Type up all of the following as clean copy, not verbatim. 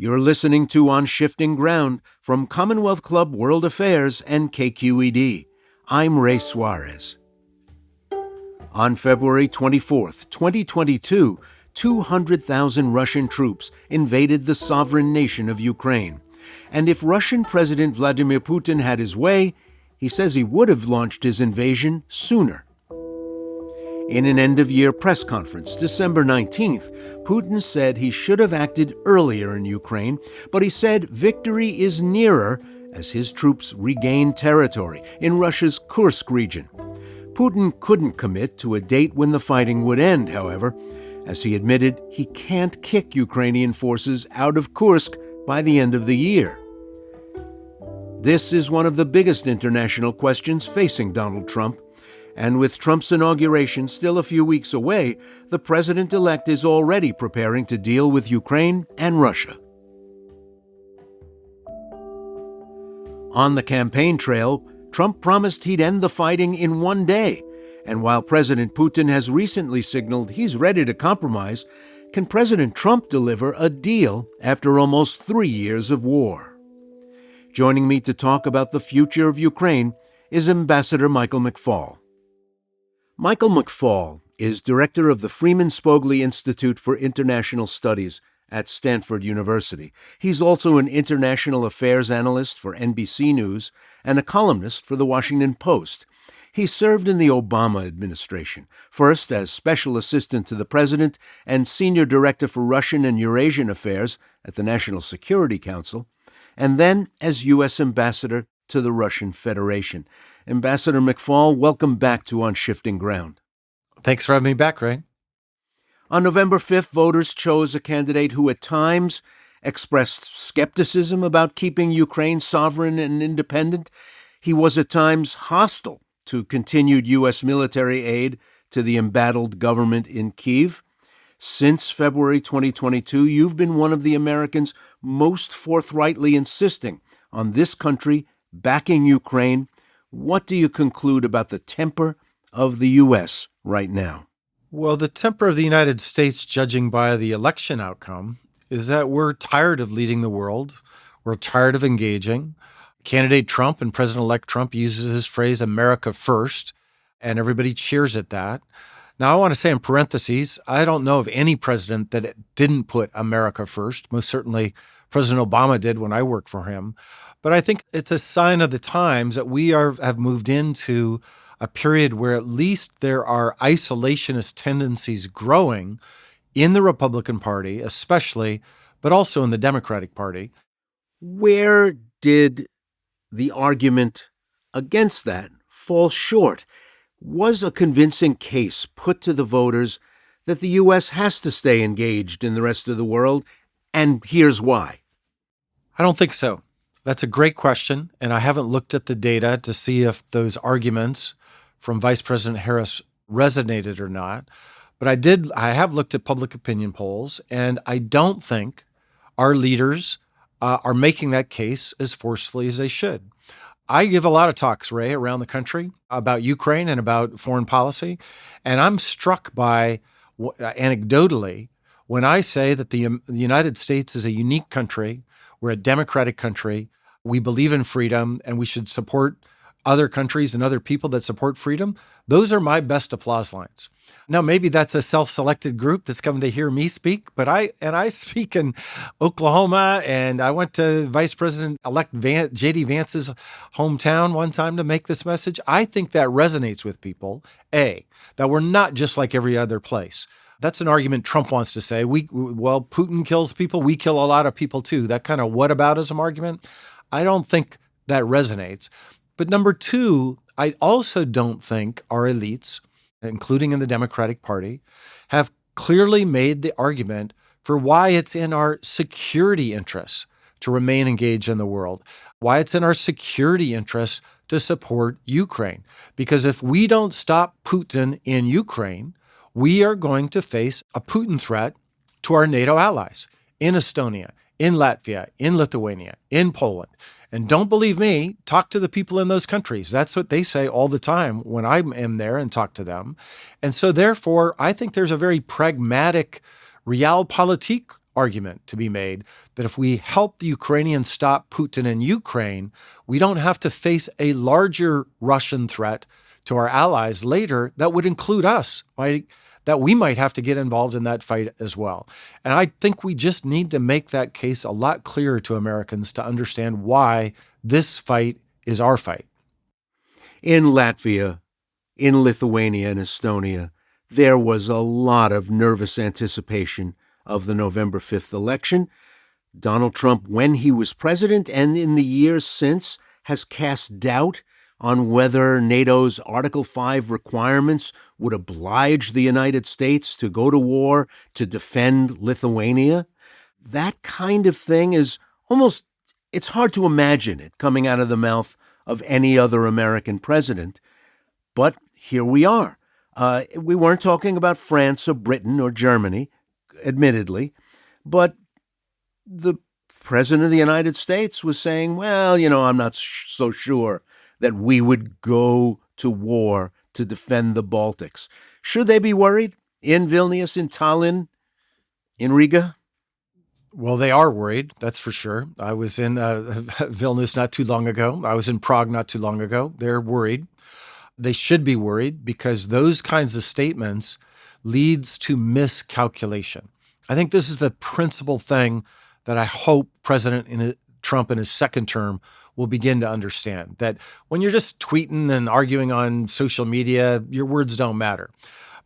You're listening to On Shifting Ground from Commonwealth Club World Affairs and KQED. I'm Ray Suarez. On February 24th, 2022, 200,000 Russian troops invaded the sovereign nation of Ukraine. And if Russian President Vladimir Putin had his way, he says he would have launched his invasion sooner. In an end-of-year press conference, December 19th, Putin said he should have acted earlier in Ukraine, but he said victory is nearer as his troops regain territory in Russia's Kursk region. Putin couldn't commit to a date when the fighting would end, however, as he admitted he can't kick Ukrainian forces out of Kursk by the end of the year. This is one of the biggest international questions facing Donald Trump. And with Trump's inauguration still a few weeks away, the president-elect is already preparing to deal with Ukraine and Russia. On the campaign trail, Trump promised he'd end the fighting in one day. And while President Putin has recently signaled he's ready to compromise, can President Trump deliver a deal after almost 3 years of war? Joining me to talk about the future of Ukraine is Ambassador Michael McFaul. Michael McFaul is director of the Freeman Spogli Institute for International Studies at Stanford University. He's also an international affairs analyst for NBC News and a columnist for The Washington Post. He served in the Obama administration, first as special assistant to the president and senior director for Russian and Eurasian affairs at the National Security Council, and then as U.S. ambassador to the Russian Federation. Ambassador McFaul, welcome back to On Shifting Ground. Thanks for having me back, Ray. On November 5th, voters chose a candidate who at times expressed skepticism about keeping Ukraine sovereign and independent. He was at times hostile to continued U.S. military aid to the embattled government in Kyiv. Since February 2022, you've been one of the Americans most forthrightly insisting on this country backing Ukraine. What do you conclude about the temper of the U.S. right now? Well, the temper of the United States, judging by the election outcome, is that we're tired of leading the world. We're tired of engaging. Candidate Trump and President-elect Trump uses his phrase, America first, and everybody cheers at that. Now, I want to say in parentheses, I don't know of any president that didn't put America first. Most certainly, President Obama did when I worked for him. But I think it's a sign of the times that we have moved into a period where at least there are isolationist tendencies growing in the Republican Party, especially, but also in the Democratic Party. Where did the argument against that fall short? Was a convincing case put to the voters that the U.S. has to stay engaged in the rest of the world? And here's why. I don't think so. That's a great question, and I haven't looked at the data to see if those arguments from Vice President Harris resonated or not. But I have looked at public opinion polls, and I don't think our leaders are making that case as forcefully as they should. I give a lot of talks, Ray, around the country about Ukraine and about foreign policy, and I'm struck by, anecdotally, when I say that the United States is a unique country. We're a democratic country. We believe in freedom, and we should support other countries and other people that support freedom. Those are my best applause lines. Now, maybe that's a self-selected group that's coming to hear me speak, but I speak in Oklahoma, and I went to Vice President-elect J.D. Vance's hometown one time to make this message. I think that resonates with people, A, that we're not just like every other place. That's an argument Trump wants to say. Well, Putin kills people. We kill a lot of people too. That kind of whataboutism argument, I don't think that resonates. But number two, I also don't think our elites, including in the Democratic Party, have clearly made the argument for why it's in our security interests to remain engaged in the world, why it's in our security interests to support Ukraine. Because if we don't stop Putin in Ukraine, we are going to face a Putin threat to our NATO allies in Estonia, in Latvia, in Lithuania, in Poland. And don't believe me, talk to the people in those countries. That's what they say all the time when I am there and talk to them. And so therefore, I think there's a very pragmatic realpolitik argument to be made that if we help the Ukrainians stop Putin in Ukraine, we don't have to face a larger Russian threat to our allies later that would include us, right? That we might have to get involved in that fight as well. And I think we just need to make that case a lot clearer to Americans to understand why this fight is our fight. In Latvia, in Lithuania, and Estonia, there was a lot of nervous anticipation of the November 5th election. Donald Trump, when he was president and in the years since, has cast doubt on whether NATO's Article 5 requirements would oblige the United States to go to war to defend Lithuania. That kind of thing is almost, it's hard to imagine it coming out of the mouth of any other American president. But here we are. We weren't talking about France or Britain or Germany, admittedly, but the President of the United States was saying, well, I'm not so sure that we would go to war to defend the Baltics. Should they be worried in Vilnius, in Tallinn, in Riga? Well, they are worried, that's for sure. I was in Vilnius not too long ago. I was in Prague not too long ago. They're worried. They should be worried because those kinds of statements leads to miscalculation. I think this is the principal thing that I hope President Trump in his second term will begin to understand, that when you're just tweeting and arguing on social media, your words don't matter.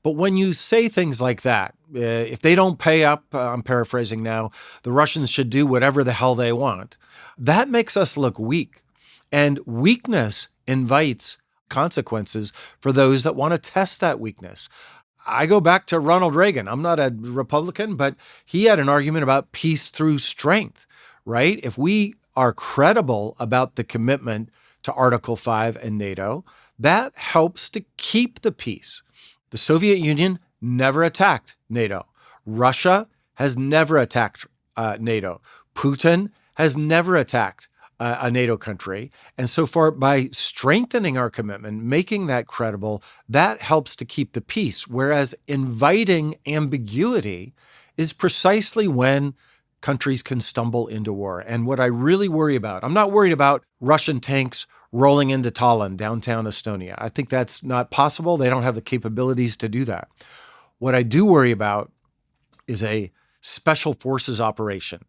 But when you say things like that, if they don't pay up, I'm paraphrasing now, the Russians should do whatever the hell they want, that makes us look weak. And weakness invites consequences for those that want to test that weakness. I go back to Ronald Reagan. I'm not a Republican, but he had an argument about peace through strength, right? If we are credible about the commitment to Article 5 and NATO, that helps to keep the peace. The Soviet Union never attacked NATO. Russia has never attacked NATO. Putin has never attacked a NATO country. And so far, by strengthening our commitment, making that credible, that helps to keep the peace. Whereas inviting ambiguity is precisely when countries can stumble into war. And what I really worry about, I'm not worried about Russian tanks rolling into Tallinn, downtown Estonia. I think that's not possible. They don't have the capabilities to do that. What I do worry about is a special forces operation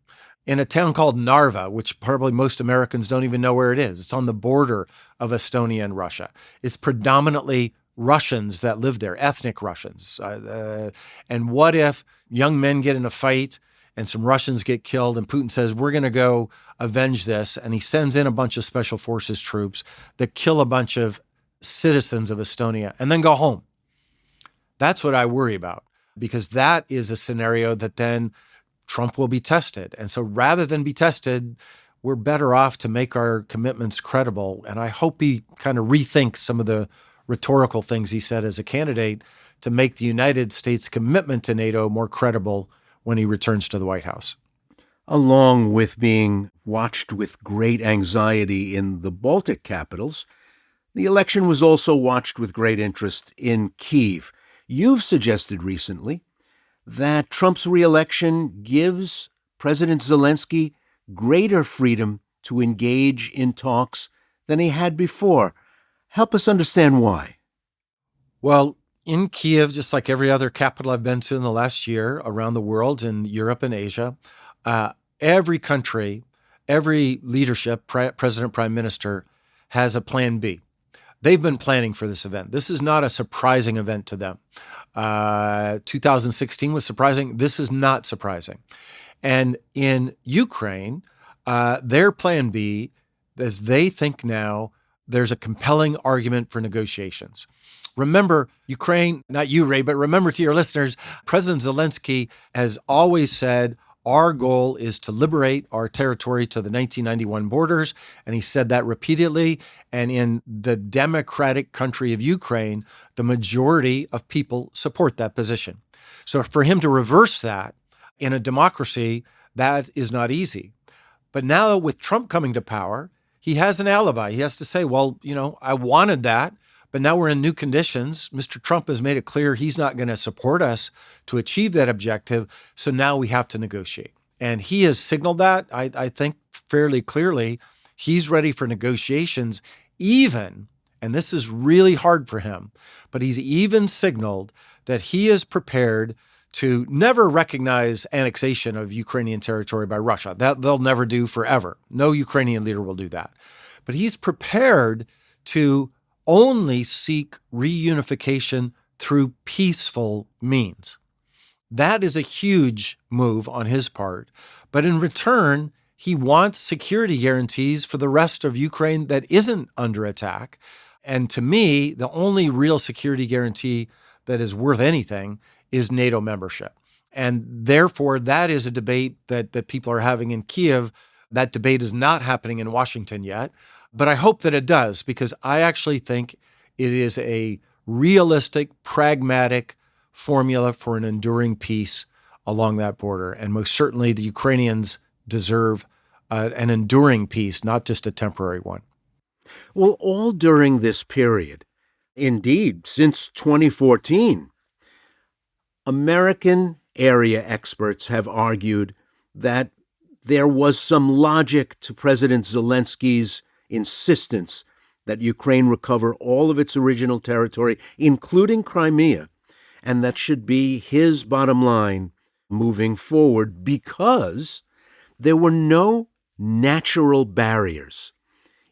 in a town called Narva, which probably most Americans don't even know where it is. It's on the border of Estonia and Russia. It's predominantly Russians that live there, ethnic Russians. And what if young men get in a fight and some Russians get killed and Putin says, we're going to go avenge this. And he sends in a bunch of special forces troops that kill a bunch of citizens of Estonia and then go home. That's what I worry about, because that is a scenario that then Trump will be tested. And so rather than be tested, we're better off to make our commitments credible. And I hope he kind of rethinks some of the rhetorical things he said as a candidate to make the United States commitment to NATO more credible when he returns to the White House. Along with being watched with great anxiety in the Baltic capitals, the election was also watched with great interest in Kyiv. You've suggested recently that Trump's reelection gives President Zelensky greater freedom to engage in talks than he had before. Help us understand why. Well, in Kyiv, just like every other capital I've been to in the last year around the world, in Europe and Asia, every country, every leadership, president, prime minister, has a plan B. They've been planning for this event. This is not a surprising event to them. 2016 was surprising. This is not surprising. And in Ukraine, their plan B, as they think now, there's a compelling argument for negotiations. Remember, Ukraine, not you, Ray, but remember to your listeners, President Zelensky has always said, our goal is to liberate our territory to the 1991 borders. And he said that repeatedly. And in the democratic country of Ukraine, the majority of people support that position. So for him to reverse that in a democracy, that is not easy. But now with Trump coming to power, he has an alibi. He has to say, well, I wanted that, But now we're in new conditions. Mr. Trump has made it clear he's not going to support us to achieve that objective. So now we have to negotiate. And he has signaled that, I think, fairly clearly. He's ready for negotiations, even, and this is really hard for him, but he's even signaled that he is prepared to never recognize annexation of Ukrainian territory by Russia. That they'll never do forever. No Ukrainian leader will do that. But he's prepared to only seek reunification through peaceful means. That is a huge move on his part. But in return, he wants security guarantees for the rest of Ukraine that isn't under attack. And to me, the only real security guarantee that is worth anything is NATO membership. And therefore, that is a debate that people are having in Kyiv. That debate is not happening in Washington yet. But I hope that it does, because I actually think it is a realistic, pragmatic formula for an enduring peace along that border. And most certainly the Ukrainians deserve an enduring peace, not just a temporary one. Well, all during this period, indeed, since 2014, American area experts have argued that there was some logic to President Zelensky's insistence that Ukraine recover all of its original territory, including Crimea, and that should be his bottom line moving forward, because there were no natural barriers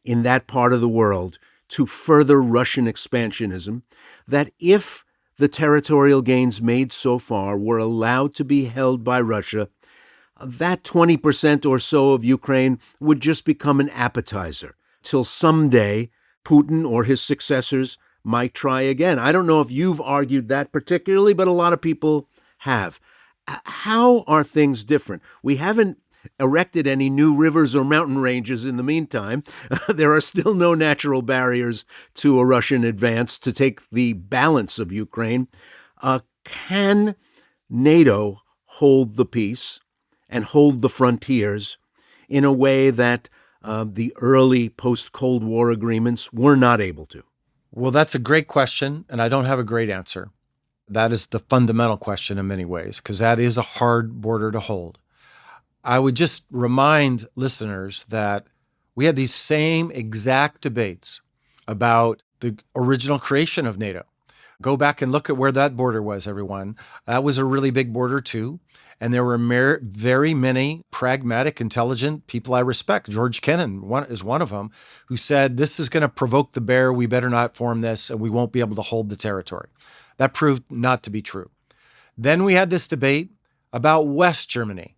in that part of the world to further Russian expansionism, that if the territorial gains made so far were allowed to be held by Russia, that 20% or so of Ukraine would just become an appetizer till someday Putin or his successors might try again. I don't know if you've argued that particularly, but a lot of people have. How are things different? We haven't erected any new rivers or mountain ranges in the meantime. There are still no natural barriers to a Russian advance to take the balance of Ukraine. Can NATO hold the peace and hold the frontiers in a way that the early post-Cold War agreements were not able to? Well, that's a great question, and I don't have a great answer. That is the fundamental question in many ways, because that is a hard border to hold. I would just remind listeners that we had these same exact debates about the original creation of NATO. Go back and look at where that border was, everyone. That was a really big border, too. And there were very many pragmatic, intelligent people I respect. George Kennan is one of them, who said, this is going to provoke the bear. We better not form this, and we won't be able to hold the territory. That proved not to be true. Then we had this debate about West Germany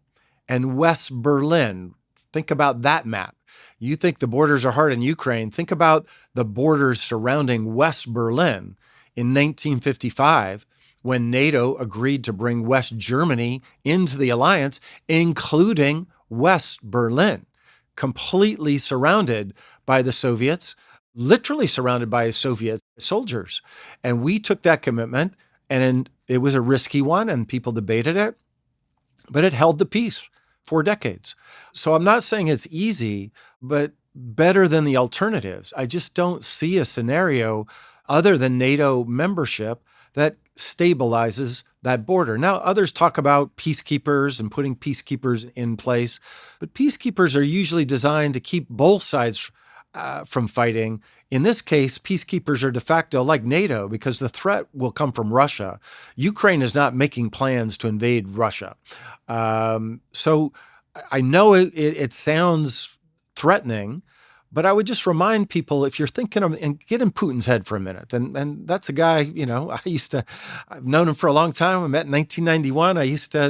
and West Berlin. Think about that map. You think the borders are hard in Ukraine. Think about the borders surrounding West Berlin in 1955, when NATO agreed to bring West Germany into the alliance, including West Berlin, completely surrounded by the Soviets, literally surrounded by Soviet soldiers. And we took that commitment, and it was a risky one, and people debated it, but it held the peace for decades. So I'm not saying it's easy, but better than the alternatives. I just don't see a scenario other than NATO membership that stabilizes that border. Now, others talk about peacekeepers and putting peacekeepers in place, but peacekeepers are usually designed to keep both sides from fighting. In this case, peacekeepers are de facto like NATO, because the threat will come from Russia. Ukraine is not making plans to invade Russia. So I know it sounds threatening, but I would just remind people, if you're thinking of, and get in Putin's head for a minute, and that's a guy, I've known him for a long time. I met in 1991.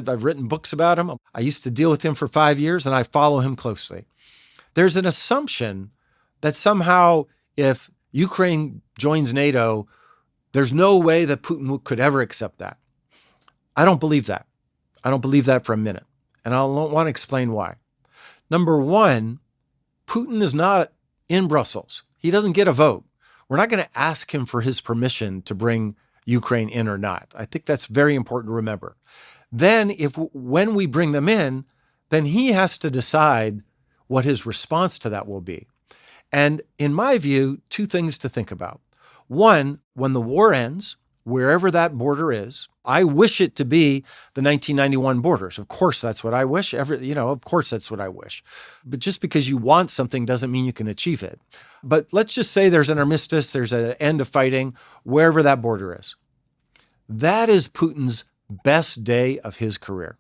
I've written books about him. I used to deal with him for 5 years, and I follow him closely. There's an assumption that somehow if Ukraine joins NATO, there's no way that Putin could ever accept that. I don't believe that. I don't believe that for a minute. And I want to explain why. Number one, Putin is not in Brussels. He doesn't get a vote. We're not going to ask him for his permission to bring Ukraine in or not. I think that's very important to remember. Then when we bring them in, then he has to decide what his response to that will be. And in my view, two things to think about. One, when the war ends, wherever that border is, I wish it to be the 1991 borders. Of course, that's what I wish. Of course, that's what I wish. But just because you want something doesn't mean you can achieve it. But let's just say there's an armistice, there's an end of fighting, wherever that border is. That is Putin's best day of his career.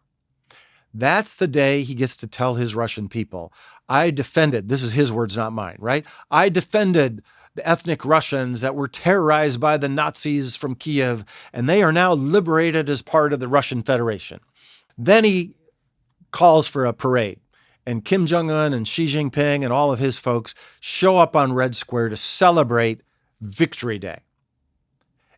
That's the day he gets to tell his Russian people, I defended, this is his words, not mine, right? I defended the ethnic Russians that were terrorized by the Nazis from Kiev, and they are now liberated as part of the Russian Federation. Then he calls for a parade, and Kim Jong-un and Xi Jinping and all of his folks show up on Red Square to celebrate Victory Day.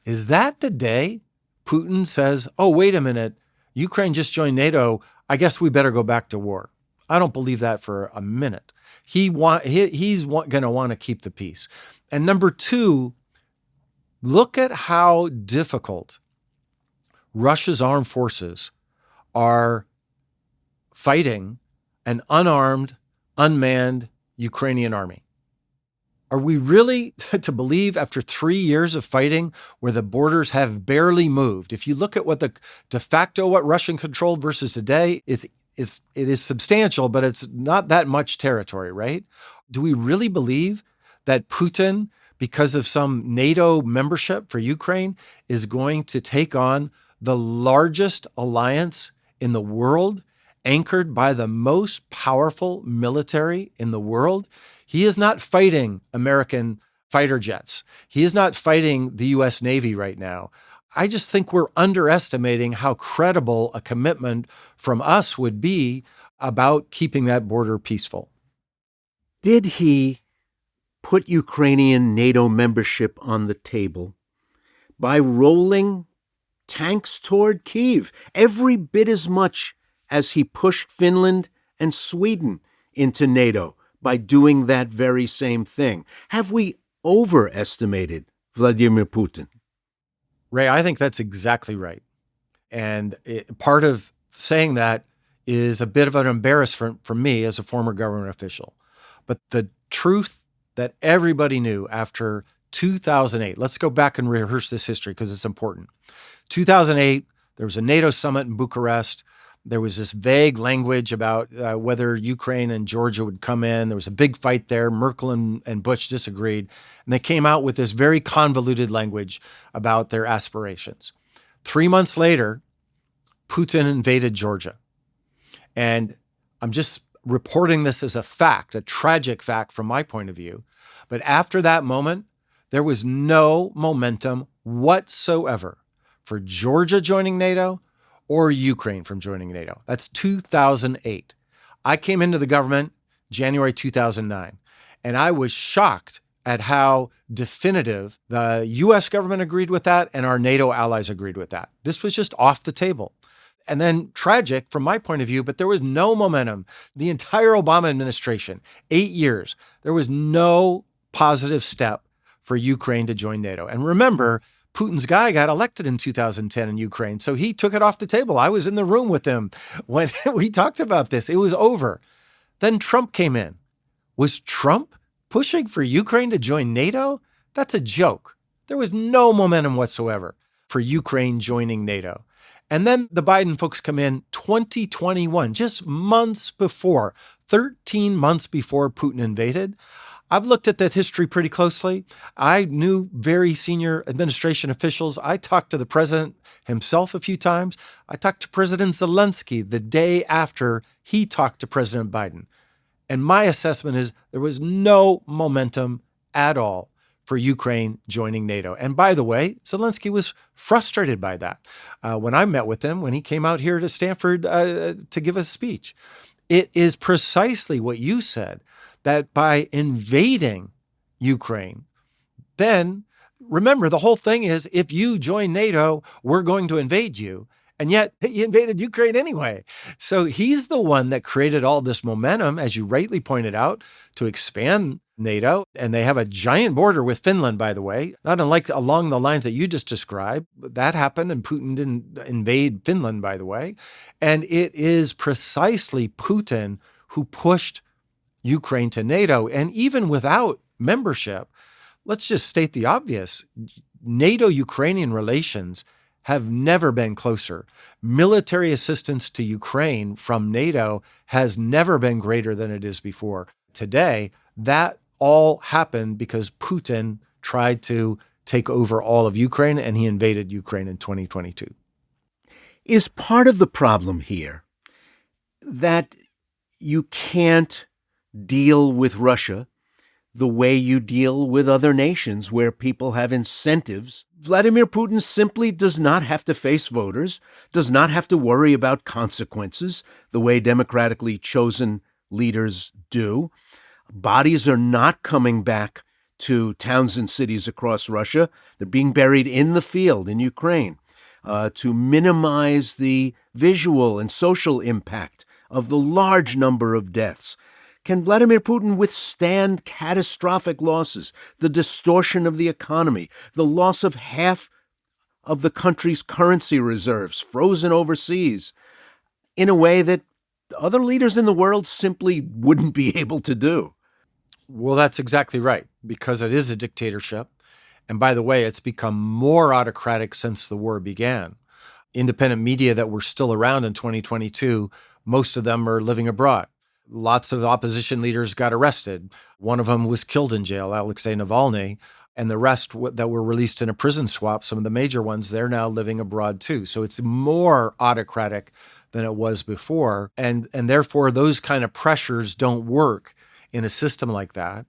Is that the day Putin says, oh, wait a minute, Ukraine just joined NATO, I guess we better go back to war? I don't believe that for a minute. He's going to want to keep the peace. And number two, look at how difficult Russia's armed forces are fighting an unarmed, unmanned Ukrainian army. Are we really to believe after 3 years of fighting where the borders have barely moved? If you look at what the de facto, what Russian controlled versus today, it is substantial, but it's not that much territory, right? Do we really believe that Putin, because of some NATO membership for Ukraine, is going to take on the largest alliance in the world, anchored by the most powerful military in the world? He is not fighting American fighter jets. He is not fighting the U.S. Navy right now. I just think we're underestimating how credible a commitment from us would be about keeping that border peaceful. Did he put Ukrainian NATO membership on the table by rolling tanks toward Kyiv every bit as much as he pushed Finland and Sweden into NATO by doing that very same thing? Have we overestimated Vladimir Putin? Ray, I think that's exactly right. And part of saying that is a bit of an embarrassment for me as a former government official. But the truth that everybody knew after 2008, let's go back and rehearse this history because it's important. 2008, there was a NATO summit in Bucharest. There was this vague language about whether Ukraine and Georgia would come in. There was a big fight there. Merkel and Bush disagreed. And they came out with this very convoluted language about their aspirations. 3 months later, Putin invaded Georgia. And I'm just reporting this as a fact, a tragic fact from my point of view. But after that moment, there was no momentum whatsoever for Georgia joining NATO or Ukraine from joining NATO. That's 2008. I came into the government January 2009, and I was shocked at how definitive the U.S. government agreed with that and our NATO allies agreed with that. This was just off the table. And then tragic from my point of view, but there was no momentum. The entire Obama administration, 8 years, there was no positive step for Ukraine to join NATO. And remember, Putin's guy got elected in 2010 in Ukraine, so he took it off the table. I was in the room with him when we talked about this. It was over. Then Trump came in. Was Trump pushing for Ukraine to join NATO? That's a joke. There was no momentum whatsoever for Ukraine joining NATO. And then the Biden folks come in 2021, just months before, 13 months before Putin invaded. I've looked at that history pretty closely. I knew very senior administration officials. I talked to the president himself a few times. I talked to President Zelensky the day after he talked to President Biden. And my assessment is there was no momentum at all for Ukraine joining NATO. And by the way, Zelensky was frustrated by that when I met with him, when he came out here to Stanford to give a speech. It is precisely what you said, that by invading Ukraine, then remember, the whole thing is if you join NATO, we're going to invade you. And yet he invaded Ukraine anyway. So he's the one that created all this momentum, as you rightly pointed out, to expand NATO. And they have a giant border with Finland, by the way, not unlike along the lines that you just described. That happened, and Putin didn't invade Finland, by the way. And it is precisely Putin who pushed Ukraine to NATO. And even without membership, let's just state the obvious. NATO-Ukrainian relations have never been closer. Military assistance to Ukraine from NATO has never been greater than it is before. Today, that all happened because Putin tried to take over all of Ukraine, and he invaded Ukraine in 2022. Is part of the problem here that you can't deal with Russia the way you deal with other nations where people have incentives? Vladimir Putin simply does not have to face voters, does not have to worry about consequences the way democratically chosen leaders do. Bodies are not coming back to towns and cities across Russia. They're being buried in the field in Ukraine to minimize the visual and social impact of the large number of deaths. Can Vladimir Putin withstand catastrophic losses, the distortion of the economy, the loss of half of the country's currency reserves frozen overseas, in a way that other leaders in the world simply wouldn't be able to do? Well, that's exactly right, because it is a dictatorship. And by the way, it's become more autocratic since the war began. Independent media that were still around in 2022, most of them are living abroad. Lots of opposition leaders got arrested. One of them was killed in jail, Alexei Navalny, and the rest that were released in a prison swap, some of the major ones, they're now living abroad too. So it's more autocratic than it was before. And therefore, those kind of pressures don't work in a system like that.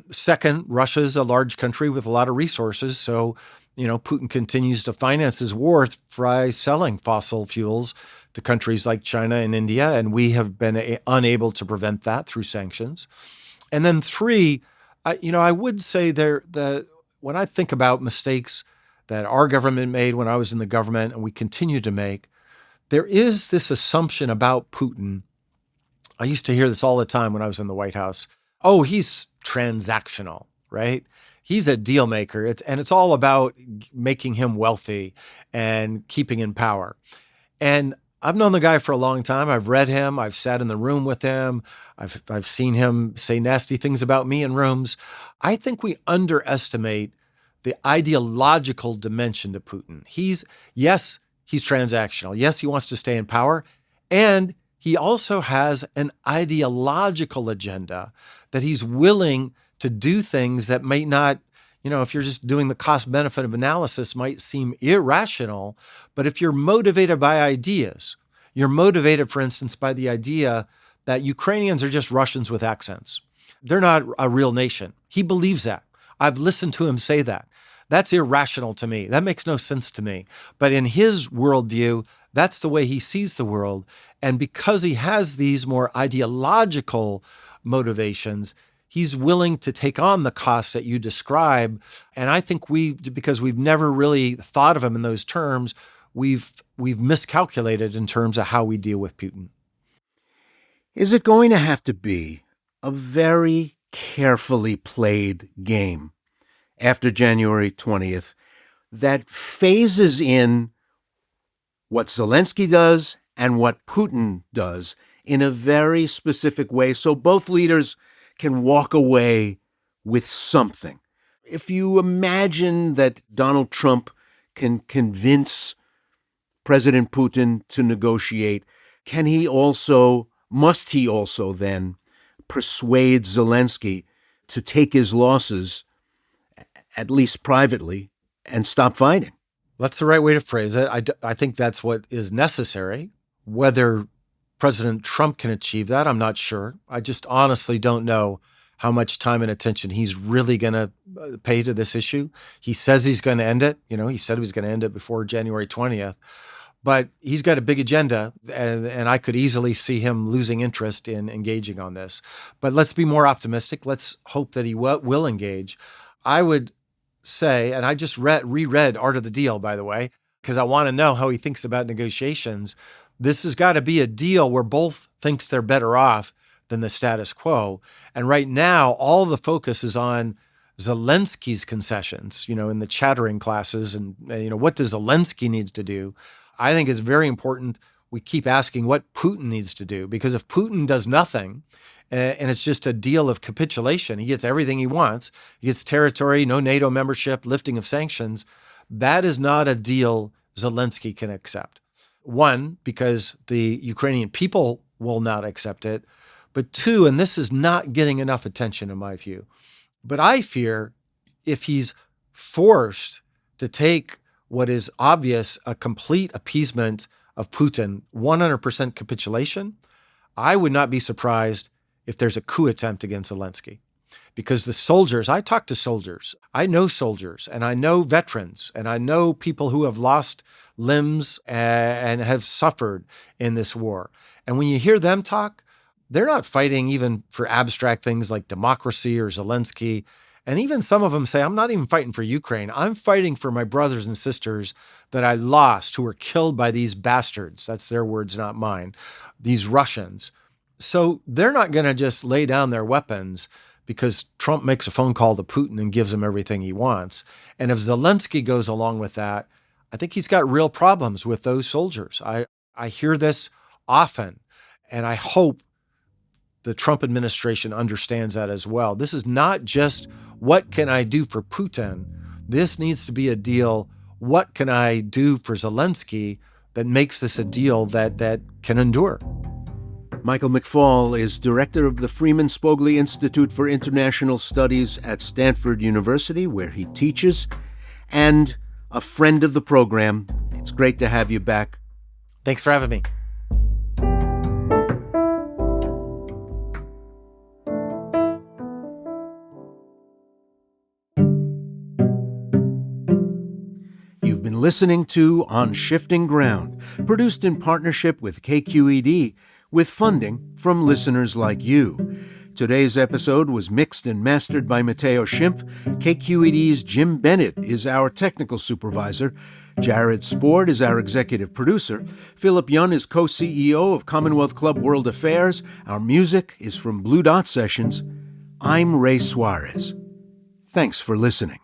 Second, Russia is a large country with a lot of resources. So, Putin continues to finance his war by selling fossil fuels to countries like China and India. And we have been unable to prevent that through sanctions. And then three, I would say when I think about mistakes that our government made when I was in the government and we continue to make, there is this assumption about Putin. I used to hear this all the time when I was in the White House. Oh, he's transactional, right? He's a deal maker. It's all about making him wealthy and keeping in power. And I've known the guy for a long time. I've read him. I've sat in the room with him. I've seen him say nasty things about me in rooms. I think we underestimate the ideological dimension to Putin. Yes, he's transactional. Yes, he wants to stay in power. And he also has an ideological agenda that he's willing to do things that might not, if you're just doing the cost-benefit of analysis, might seem irrational. But if you're motivated by ideas, you're motivated, for instance, by the idea that Ukrainians are just Russians with accents. They're not a real nation. He believes that. I've listened to him say that. That's irrational to me. That makes no sense to me. But in his worldview, that's the way he sees the world. And because he has these more ideological motivations, he's willing to take on the costs that you describe. And I think because we've never really thought of him in those terms, we've miscalculated in terms of how we deal with Putin. Is it going to have to be a very carefully played game after January 20th that phases in what Zelensky does and what Putin does in a very specific way so both leaders can walk away with something? If you imagine that Donald Trump can convince President Putin to negotiate, must he also then persuade Zelensky to take his losses, at least privately, and stop fighting? That's the right way to phrase it. I think that's what is necessary. Whether President Trump can achieve that, I'm not sure. I just honestly don't know how much time and attention he's really going to pay to this issue. He says he's going to end it. He said he was going to end it before January 20th. But he's got a big agenda, and I could easily see him losing interest in engaging on this. But let's be more optimistic. Let's hope that he will engage. I would say, and I just reread Art of the Deal, by the way, because I want to know how he thinks about negotiations. This has got to be a deal where both thinks they're better off than the status quo. And right now, all the focus is on Zelensky's concessions, in the chattering classes. And, what does Zelensky needs to do? I think it's very important we keep asking what Putin needs to do, because if Putin does nothing and it's just a deal of capitulation. He gets everything he wants. He gets territory, no NATO membership, lifting of sanctions. That is not a deal Zelensky can accept. One, because the Ukrainian people will not accept it. But two, and this is not getting enough attention in my view, but I fear if he's forced to take what is obvious, a complete appeasement of Putin, 100% capitulation, I would not be surprised if there's a coup attempt against Zelensky. Because the soldiers, I talk to soldiers, I know soldiers, and I know veterans, and I know people who have lost limbs and have suffered in this war. And when you hear them talk, they're not fighting even for abstract things like democracy or Zelensky. And even some of them say, I'm not even fighting for Ukraine. I'm fighting for my brothers and sisters that I lost, who were killed by these bastards. That's their words, not mine. These Russians. So they're not going to just lay down their weapons because Trump makes a phone call to Putin and gives him everything he wants. And if Zelensky goes along with that, I think he's got real problems with those soldiers. I hear this often, and I hope the Trump administration understands that as well. This is not just what can I do for Putin? This needs to be a deal. What can I do for Zelensky that makes this a deal that can endure? Michael McFaul is director of the Freeman Spogli Institute for International Studies at Stanford University, where he teaches, and a friend of the program. It's great to have you back. Thanks for having me. You've been listening to On Shifting Ground, produced in partnership with KQED, with funding from listeners like you. Today's episode was mixed and mastered by Matteo Schimpf. KQED's Jim Bennett is our technical supervisor. Jared Sport is our executive producer. Philip Yun is co-CEO of Commonwealth Club World Affairs. Our music is from Blue Dot Sessions. I'm Ray Suarez. Thanks for listening.